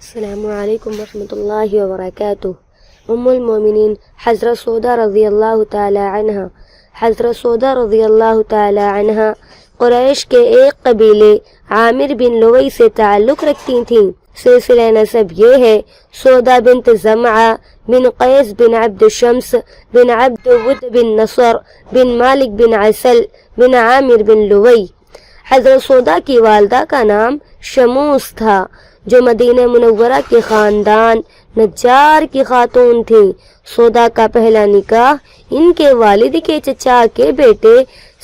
السلام علیکم ورحمۃ اللہ وبرکاتہ۔ ام المومنین حضرت سودا رضی اللہ تعالی عنہ حضرت سودا رضی اللہ تعالی عنہ قریش کے ایک قبیلے عامر بن لوئی سے تعلق رکھتی تھیں۔ سلسلہ نسب یہ ہے: سودا بنت زمعہ بن قیس بن عبد شمس بن عبد ود بن نصر بن مالک بن عسل بن عامر بن لوئی۔ حضرت سودا کی والدہ کا نام شموس تھا، جو مدینہ منورہ کے خاندان نجار کی خاتون تھی۔ سودا کا پہلا نکاح ان کے والد کے چچا کے بیٹے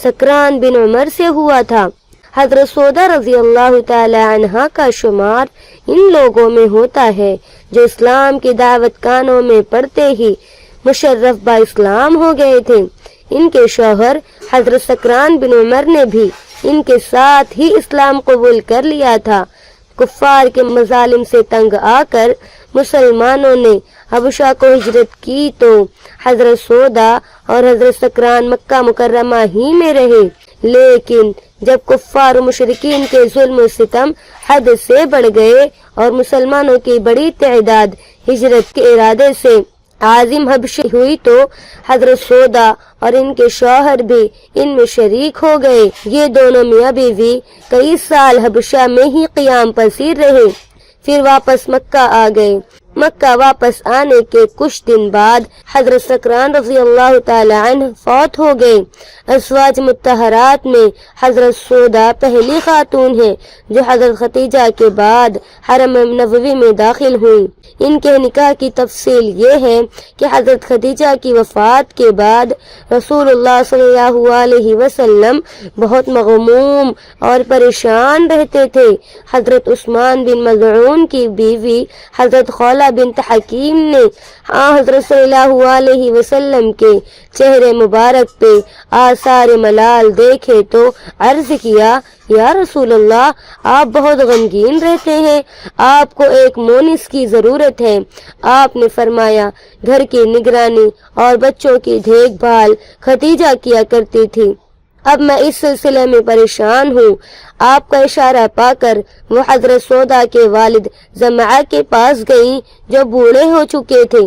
سکران بن عمر سے ہوا تھا۔ حضرت سودا رضی اللہ تعالی عنہ کا شمار ان لوگوں میں ہوتا ہے جو اسلام کی دعوت کانوں میں پڑتے ہی مشرف با اسلام ہو گئے تھے۔ ان کے شوہر حضرت سکران بن عمر نے بھی ان کے ساتھ ہی اسلام قبول کر لیا تھا۔ کفار کے مظالم سے تنگ آ کر مسلمانوں نے حبشہ کو ہجرت کی تو حضرت سودا اور حضرت سکران مکہ مکرمہ ہی میں رہے، لیکن جب کفار و مشرکین کے ظلم و ستم حد سے بڑھ گئے اور مسلمانوں کی بڑی تعداد ہجرت کے ارادے سے عازم حبشہ ہوئی تو حضرت سودا اور ان کے شوہر بھی ان میں شریک ہو گئے۔ یہ دونوں میاں بیوی کئی سال حبشہ میں ہی قیام پذیر رہے، پھر واپس مکہ آ گئے۔ مکہ واپس آنے کے کچھ دن بعد حضرت سکران رضی اللہ تعالی عنہ فوت ہو گئے۔ ازواج مطہرات میں حضرت سودا پہلی خاتون ہے جو حضرت ختیجہ کے بعد حرم نبوی میں داخل ہوئی۔ ان کے نکاح کی تفصیل یہ ہے کہ حضرت خدیجہ کی وفات کے بعد رسول اللہ صلی اللہ علیہ وسلم بہت مغموم اور پریشان رہتے تھے۔ حضرت عثمان بن مظعون کی بیوی حضرت خولہ بنت حکیم نے حضرت صلی اللہ علیہ وسلم کے چہرے مبارک پہ آثار ملال دیکھے تو عرض کیا: یا رسول اللہ، آپ بہت غمگین رہتے ہیں، آپ کو ایک مونس کی ضرورت ہے۔ آپ نے فرمایا: گھر کی نگرانی اور بچوں کی دیکھ بھال ختیجہ کیا کرتی تھی، اب میں اس سلسلے میں پریشان ہوں۔ آپ کا اشارہ پا کر وہ حضرت سودا کے والد زمعہ کے پاس گئیں جو بوڑھے ہو چکے تھے۔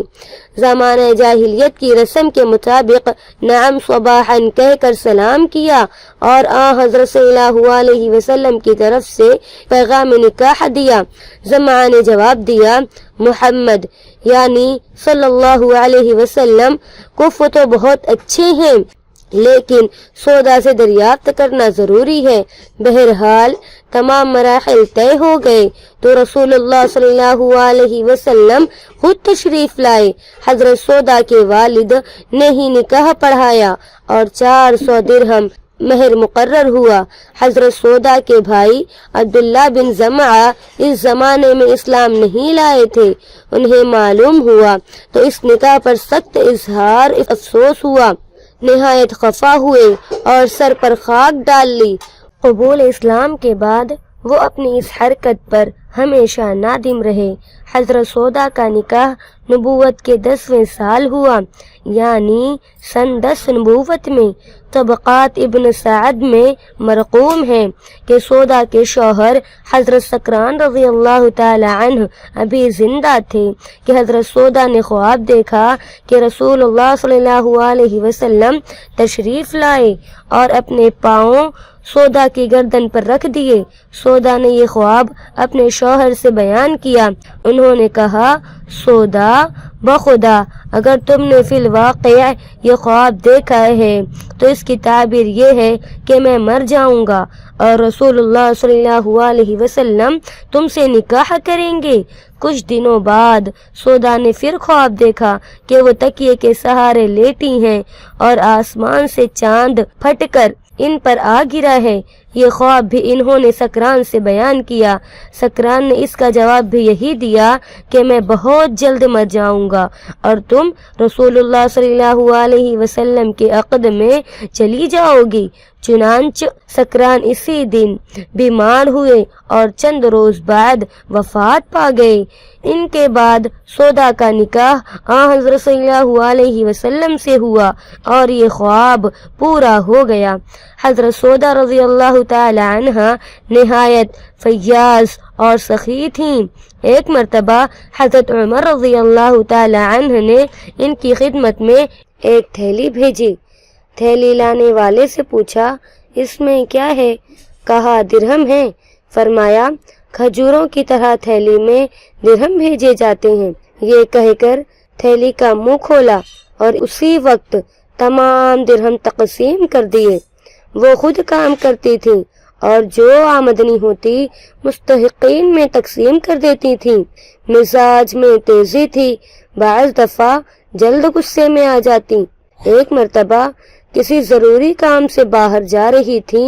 زمانہ جاہلیت کی رسم کے مطابق نعم صباحاً کہہ کر سلام کیا اور حضرت صلی اللہ علیہ وسلم کی طرف سے پیغام نکاح دیا۔ زمعہ نے جواب دیا: محمد یعنی صلی اللہ علیہ وسلم کف تو بہت اچھے ہیں، لیکن سودا سے دریافت کرنا ضروری ہے۔ بہرحال تمام مراحل طے ہو گئے تو رسول اللہ صلی اللہ علیہ وسلم خود تشریف لائے۔ حضرت سودا کے والد نے ہی نکاح پڑھایا اور 400 درہم مہر مقرر ہوا۔ حضرت سودا کے بھائی عبداللہ بن زمعہ اس زمانے میں اسلام نہیں لائے تھے۔ انہیں معلوم ہوا تو اس نکاح پر سخت اظہار افسوس ہوا، نہایت خفا ہوئے اور سر پر خاک ڈال لی۔ قبول اسلام کے بعد وہ اپنی اس حرکت پر ہمیشہ نادم رہے۔ حضرت سودا کا نکاح نبوت کے 10ویں سال ہوا، یعنی سن 10 نبوت میں۔ طبقات ابن سعد میں مرقوم ہے کہ سودا کے شوہر حضرت سکران رضی اللہ تعالی عنہ ابھی زندہ تھے کہ حضرت سودا نے خواب دیکھا کہ رسول اللہ صلی اللہ علیہ وسلم تشریف لائے اور اپنے پاؤں سودا کی گردن پر رکھ دیے۔ سودا نے یہ خواب اپنے شوہر سے بیان کیا۔ انہوں نے کہا: سودا، بخدا اگر تم نے فی الواقع یہ خواب دیکھا ہے تو اس کی تعبیر یہ ہے کہ میں مر جاؤں گا اور رسول اللہ صلی اللہ علیہ وسلم تم سے نکاح کریں گے۔ کچھ دنوں بعد سودا نے پھر خواب دیکھا کہ وہ تکیے کے سہارے لیٹی ہیں اور آسمان سے چاند پھٹ کر ان پر آ گرا ہے۔ یہ خواب بھی انہوں نے سکران سے بیان کیا۔ سکران نے اس کا جواب بھی یہی دیا کہ میں بہت جلد مر جاؤں گا اور تم رسول اللہ صلی اللہ علیہ وسلم کے عقد میں چلی جاؤ گی۔ چنانچہ سکران اسی دن بیمار ہوئے اور چند روز بعد وفات پا گئے۔ ان کے بعد سودا کا نکاح حضرت صلی اللہ علیہ وسلم سے ہوا اور یہ خواب پورا ہو گیا۔ حضرت سودا رضی اللہ تعالی عنہا نہایت فیاض اور سخی تھیں۔ ایک مرتبہ حضرت عمر رضی اللہ تعالی عنہ نے ان کی خدمت میں ایک تھیلی بھیجی۔ تھیلی لانے والے سے پوچھا، اس میں کیا ہے؟ کہا، درہم ہے۔ فرمایا، کھجوروں کی طرح تھیلی میں درہم بھیجے جاتے ہیں۔ یہ کہہ کر تھیلی کا منہ کھولا اور اسی وقت تمام درہم تقسیم کر دیے۔ وہ خود کام کرتی تھی اور جو آمدنی ہوتی مستحقین میں تقسیم کر دیتی تھی۔ مزاج میں تیزی تھی، بعض دفعہ جلد غصے میں آ جاتی۔ ایک مرتبہ کسی ضروری کام سے باہر جا رہی تھی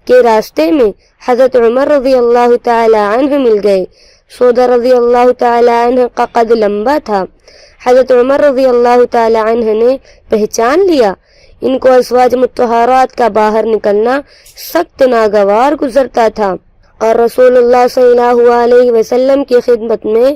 کہ راستے میں حضرت عمر رضی اللہ تعالی عنہ مل گئے۔ سودا رضی اللہ تعالی عنہ کا قد لمبا تھا۔ حضرت عمر رضی اللہ تعالی عنہ نے پہچان لیا۔ ان کو ازواج مطہرات کا باہر نکلنا سخت ناگوار گزرتا تھا اور رسول اللہ صلی اللہ علیہ وسلم کی خدمت میں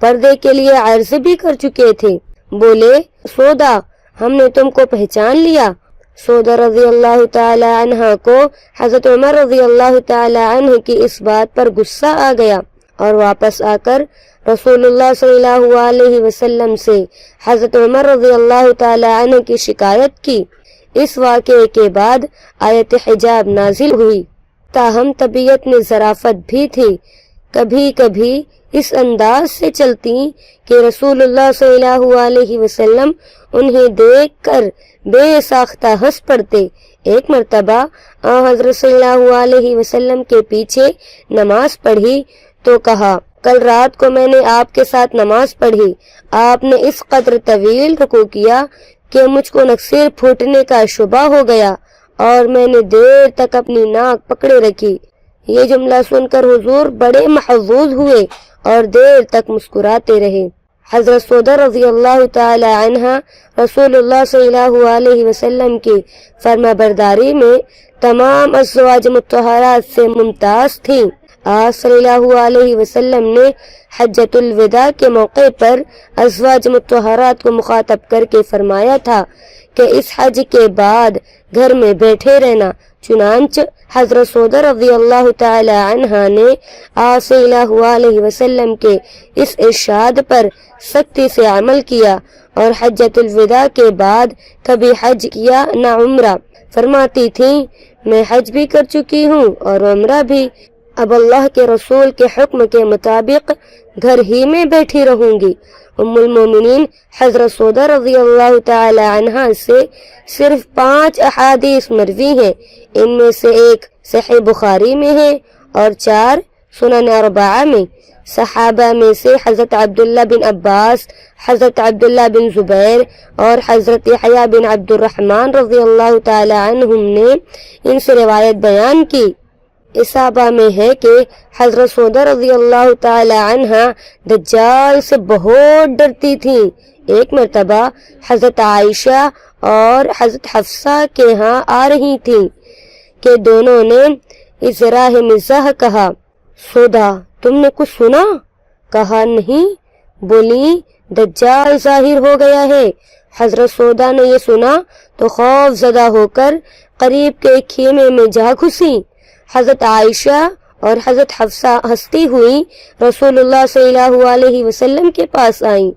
پردے کے لیے عرض بھی کر چکے تھے۔ بولے، سودا، ہم نے تم کو پہچان لیا۔ سودا رضی اللہ تعالی عنہ کو حضرت عمر رضی اللہ تعالی عنہ کی اس بات پر غصہ آ گیا اور واپس آ کر رسول اللہ صلی اللہ علیہ وسلم سے حضرت عمر رضی اللہ تعالی عنہ کی شکایت کی۔ اس واقعے کے بعد آیت حجاب نازل ہوئی۔ تاہم طبیعت میں ظرافت بھی تھی، کبھی کبھی اس انداز سے چلتی کہ رسول اللہ صلی اللہ علیہ وسلم انہیں دیکھ کر بے ساختہ ہنس پڑتے۔ ایک مرتبہ حضرت صلی اللہ علیہ وسلم کے پیچھے نماز پڑھی تو کہا، کل رات کو میں نے آپ کے ساتھ نماز پڑھی، آپ نے اس قدر طویل رکوع کیا کہ مجھ کو نکسیر پھوٹنے کا شبہ ہو گیا اور میں نے دیر تک اپنی ناک پکڑے رکھی۔ یہ جملہ سن کر حضور بڑے محظوظ ہوئے اور دیر تک مسکراتے رہے۔ حضرت سودا رضی اللہ تعالی عنہ رسول اللہ صلی اللہ علیہ وسلم کی فرما برداری میں تمام ازواج مطہرات سے ممتاز تھیں۔ آپ صلی اللہ علیہ وسلم نے حجۃ الوداع کے موقع پر ازواج مطہرات کو مخاطب کر کے فرمایا تھا کہ اس حج کے بعد گھر میں بیٹھے رہنا۔ چنانچہ حضرت سودا رضی اللہ تعالی عنہ نے آپ صلی اللہ علیہ وسلم کے اس ارشاد پر سختی سے عمل کیا اور حجۃ الوداع کے بعد کبھی حج کیا نہ عمرہ۔ فرماتی تھیں، میں حج بھی کر چکی ہوں اور عمرہ بھی، اب اللہ کے رسول کے حکم کے مطابق گھر ہی میں بیٹھی رہوں گی۔ ام المومنین حضرت سودا رضی اللہ تعالی عنہ سے صرف 5 احادیث مروی ہیں۔ ان میں سے ایک صحیح بخاری میں ہے اور 4 سنن اربعہ میں۔ صحابہ میں سے حضرت عبداللہ بن عباس، حضرت عبداللہ بن زبیر اور حضرت یحییٰ بن عبد الرحمن رضی اللہ تعالی عنہم نے ان سے روایت بیان کی۔ اصحابہ میں ہے کہ حضرت سودا رضی اللہ تعالی عنہ دجال سے بہت ڈرتی تھیں۔ ایک مرتبہ حضرت عائشہ اور حضرت حفصہ کے ہاں آ رہی تھیں کہ دونوں نے اس راہ مزاح کہا، سودا تم نے کچھ سنا؟ کہا، نہیں۔ بولی، دجال ظاہر ہو گیا ہے۔ حضرت سودا نے یہ سنا تو خوف زدہ ہو کر قریب کے ایک خیمے میں جا گھسی۔ حضرت عائشہ اور حضرت حفصہ ہنستی ہوئی رسول اللہ صلی اللہ علیہ وسلم کے پاس آئیں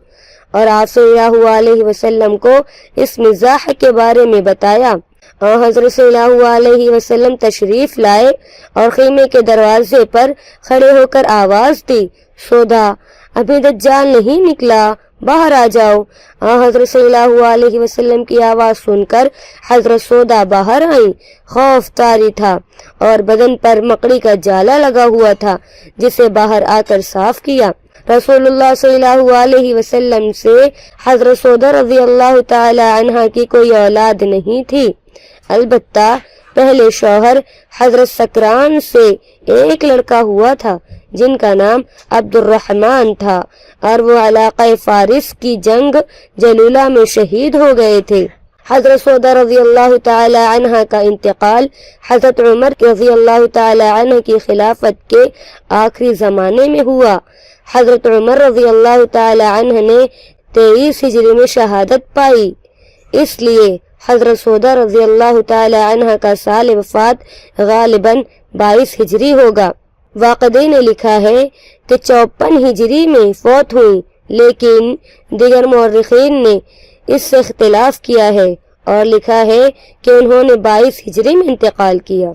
اور آپ صلی اللہ علیہ وسلم کو اس مزاح کے بارے میں بتایا۔ اور حضرت صلی اللہ علیہ وسلم تشریف لائے اور خیمے کے دروازے پر کھڑے ہو کر آواز دی، سودا ابھی دجال نہیں نکلا، باہر آ جاؤ۔ حضرت صلی اللہ علیہ وسلم کی آواز سن کر حضرت سودا باہر آئیں۔ خوف طاری تھا اور بدن پر مکڑی کا جالا لگا ہوا تھا جسے باہر آ کر صاف کیا۔ رسول اللہ صلی اللہ علیہ وسلم سے حضرت سودا رضی اللہ تعالی عنہ کی کوئی اولاد نہیں تھی، البتہ پہلے شوہر حضرت سکران سے ایک لڑکا ہوا تھا جن کا نام عبد الرحمن تھا اور وہ علاقہ فارس کی جنگ جلولہ میں شہید ہو گئے تھے۔ حضرت سودا رضی اللہ تعالی عنہ کا انتقال حضرت عمر رضی اللہ تعالی عنہ کی خلافت کے آخری زمانے میں ہوا۔ حضرت عمر رضی اللہ تعالی عنہ نے 23 ہجری میں شہادت پائی، اس لیے حضرت سودا رضی اللہ تعالی عنہ کا سال وفات غالباً 22 ہجری ہوگا۔ واقدی نے لکھا ہے کہ 54 ہجری میں فوت ہوئی، لیکن دیگر مورخین نے اس سے اختلاف کیا ہے اور لکھا ہے کہ انہوں نے 22 ہجری میں انتقال کیا۔